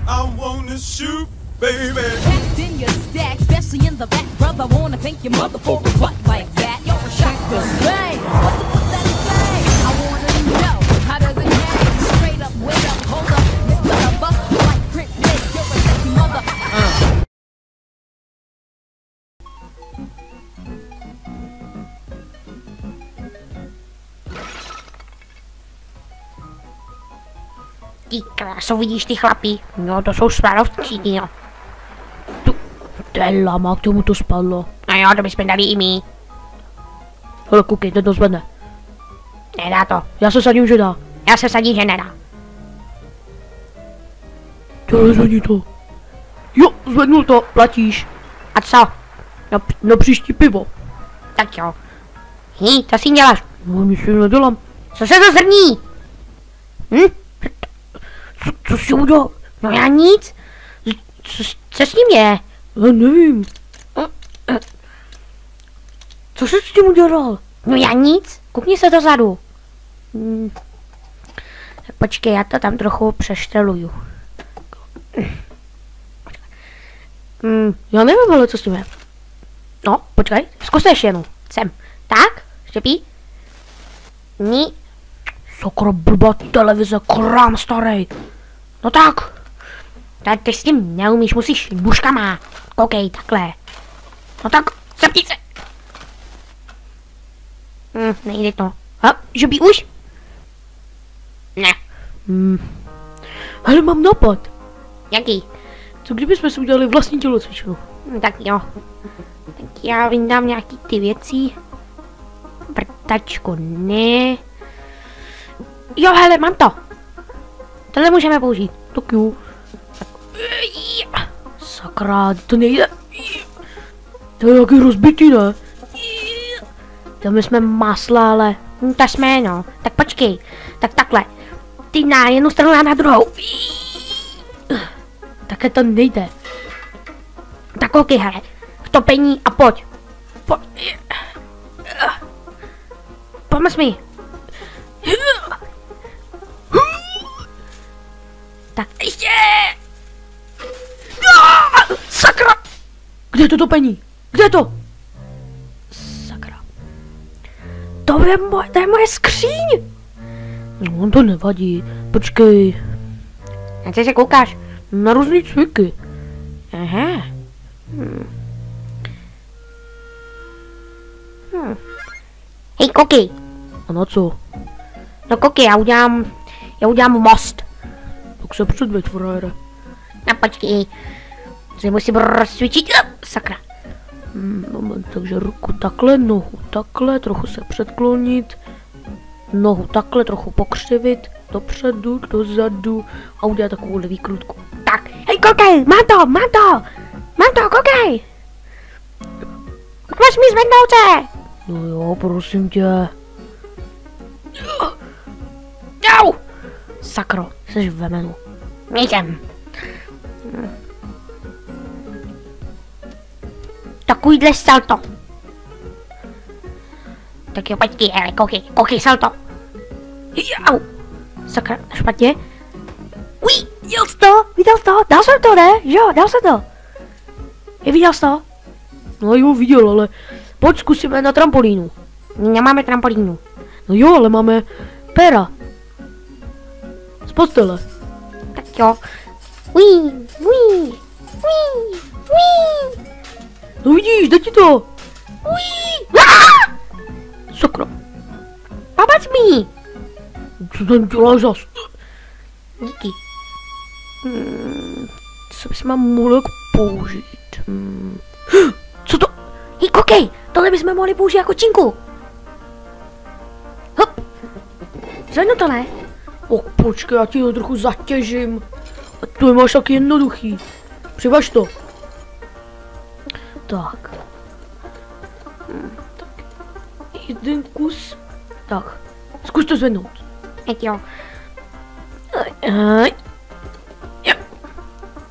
I wanna shoot, baby. Packed in your stack, especially in the back, brother. Wanna thank your mother for a butt like that. You're a shotgun. Hey, what's the pathetic thing? I wanna know how does it hang? Straight up, wait up, hold up, Mr. Bubba, like Prince Nick, you're a sexy mother. Ty kráso, vidíš ty chlapi? No to jsou svarovci, jo. To je lama, k tomu to spadlo. No jo, to bychom dali i my. Hele, koukej, ten to zvedne. Nedá to. Já se sadím, že dá. Já se sadím, že nedá. To zvedni to. Jo, zvednul to, platíš. A co? Na příští pivo. Tak jo. Co si děláš? No, nic si nedělám. Co se to zrní? Co jsi udělal? No já nic. Co s ním je? Já nevím. Co jsi s tím udělal? No já nic. Koukni se dozadu. Počkej, já to tam trochu přešteluju. Já nevím, ale co s tím je. No, počkej, zkus to ještě jednou. Sem. Tak, štěpí. Ní. Sakra, blbá televize, krám starý. No tak. Tak ty s tím neumíš, musíš buškama. Koukej, takhle. No tak, zapni se. Nejde to. Že by už? Ne. Hele, mám nápad. Jaký? Co kdybychom si udělali vlastní tělocvičnu? Tak jo. Tak já vyndám nějaký ty věci. Vrtačku ne. Jo, hele, mám to. Tohle můžeme použít. Tak jo. Sakra, to nejde. To je nějaký rozbitý, ne? To my jsme masla, ale... to jsme, no. Tak počkej. Tak takhle. Ty na jednu stranu, já na druhou. Také to nejde. Tak koukej, hele. V topení a pojď. Pomoz mi. Tak ještě. Sakra! Kde je to topení? Kde je to? Sakra. To je moje skříň! No, to nevadí. Počkej. Na co se koukáš? Na různý cviky. Aha. Hej, koukej. A na co? No koukej, já udělám most. Tak se předveď, frajere. No počkej. Se musím rozcvičit. Sakra. Moment, takže ruku takhle, nohu takhle, trochu se předklonit. Nohu takhle, trochu pokřivit. Dopředu, dozadu a udělat takovou výkrutku. Tak, hej, koukej, mám to, koukej. Máš mi zvednout se. No jo, prosím tě. Au. Sakro, jsi v vemenu. Nejsem. Takovýhle salto. Tak jo, počkej, ale koukej, salto. Au. Sakra, špatně. Uj, Viděl jsi to? Viděl jsi to? Dal jsem to, ne? Jo, dal jsem to. Viděl jsi to? No jo, viděl, ale pojď zkusíme na trampolínu. Nemáme trampolínu. No jo, ale máme pera. Z postele. Tak jo. Uj. No vidíš, jde ti to. Uj. Sakra. Pomoc mi. Co tam děláš zas? Díky. Co bychom mohli použít? Co to? Hej, koukej, tohle bychom mohli použít jako činku. Hop. Zvednu to, ne? Počkej, já ti to trochu zatěžím. A to je máš tak jednoduchý. Přivaž to. Tak. Tak. Jeden kus. Tak. Zkus to zvednout. Tak jo.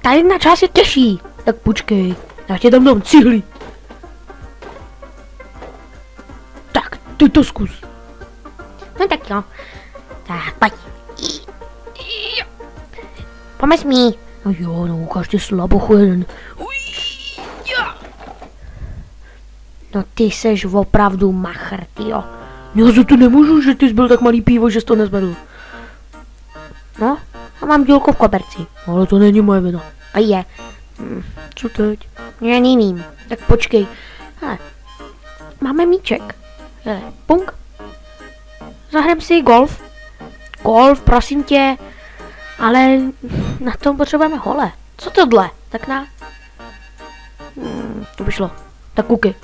Ta jedna část je těžší. Tak počkej, já tě dám cihly. Tak, ty to zkus. No tak jo. Tak, pojď. Pomoz mi. No jo, no ukáž ty slabochu jeden. No ty seš opravdu machr, tyjo. Já za to nemůžu, že ty jsi byl tak malý pivo, že jsi to nezvedl. No, a mám dílku v koberci. Ale to není moje vina. A je. Co teď? Já nevím. Tak počkej. Hele, máme míček. Hele, punk. Zahrám si golf. Golf, prosím tě. Ale na tom potřebujeme hole. Co tohle? Tak na... To by šlo. Tak koukej.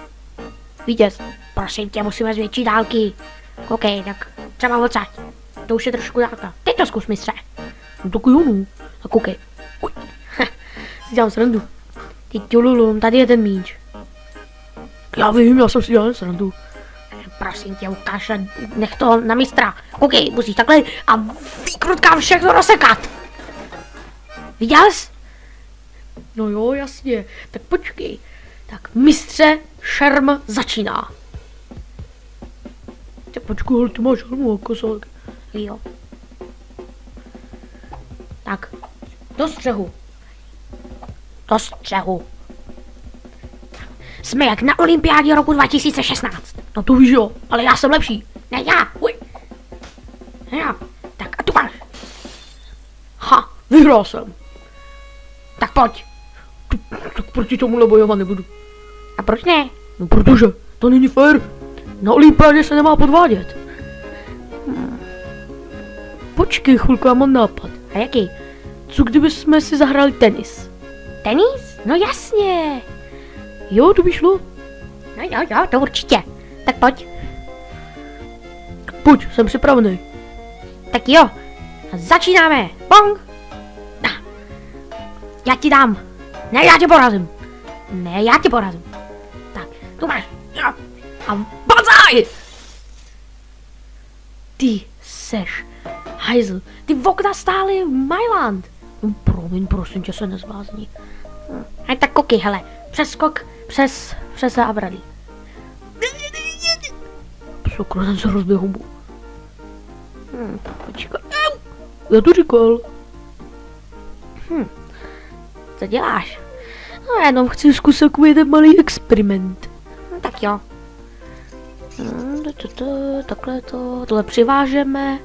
Vítěz. Prosím tě, musíme z větší dálky. Koukej, tak třeba odsaď. To už je trošku dálka. Teď to zkus, mistře. No tak jo, no. Tak koukej. Uj. Si dělám srandu. Ty tululum, tady je ten míč. Já vím, já jsem si dělal srandu. Prosím tě, ukáž, nech to na mistra. Koukej, musíš takhle a výkrutkám všechno rozsekat. Viděl jsi? No jo, jasně. Tak počkej. Tak mistře, šerm začíná. Ty počkej, ale ty máš helmu a kosák. Jo. Tak, do střehu. Do střehu. Jsme jak na olympiádě roku 2016. No to víš jo, ale já jsem lepší. Ne, já, uj. Já, tak a tu máš. Ha, vyhrál jsem. Tak pojď. Tak proti tomuhle bojovat nebudu. A proč ne? No protože to není fér. Na olympiádě se nemá podvádět. Počkej chvilku, já mám nápad. A jaký? Co kdyby jsme si zahrali tenis? Tenis? No jasně. Jo, to by šlo. No jo, to určitě. Tak pojď. Pojď, jsem připravený. Tak jo. A začínáme. Pong. Já ti dám. Ne, já tě porazím. Ne, já tě porazím. Tak, tu máš. Jo. A bazaj! Ty seš hajzl. Ty okna stály v Mailand. No, promiň, prosím tě, se nezblázní. A tak koukej, hele. Přeskok přes zábradlí. Sakra, jsem se rozbil hubu. Počkej. Já to říkal. Co děláš? No, já jenom chci zkusit takový jeden malý experiment. No, tak jo. Takhle tohle přivážeme.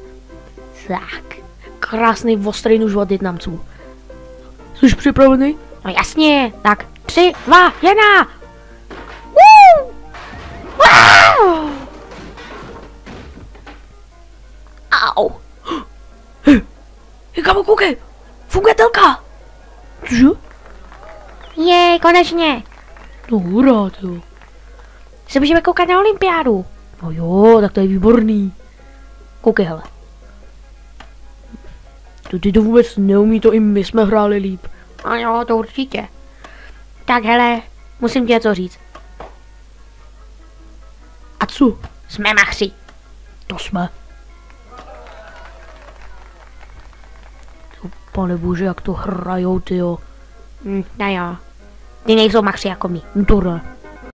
Tak. Krásný ostrý nůž od Vietnamců. Jsi připravený? No jasně. Tak, 3, 2, 1. Wow! Au. Hej, kámo, koukej. Funguje telka. Cože? Jej, konečně. No hurá, jo. Se můžeme koukat na olympiádu. No jo, tak to je výborný. Koukej, hele. Ty to vůbec neumí, to i my jsme hráli líp. No jo, to určitě. Tak hele, musím ti něco říct. A co? Jsme machři. To jsme. Pane bože, jak to hrajou, tyjo. No jo. Ty nejsou machři jako my. To ne.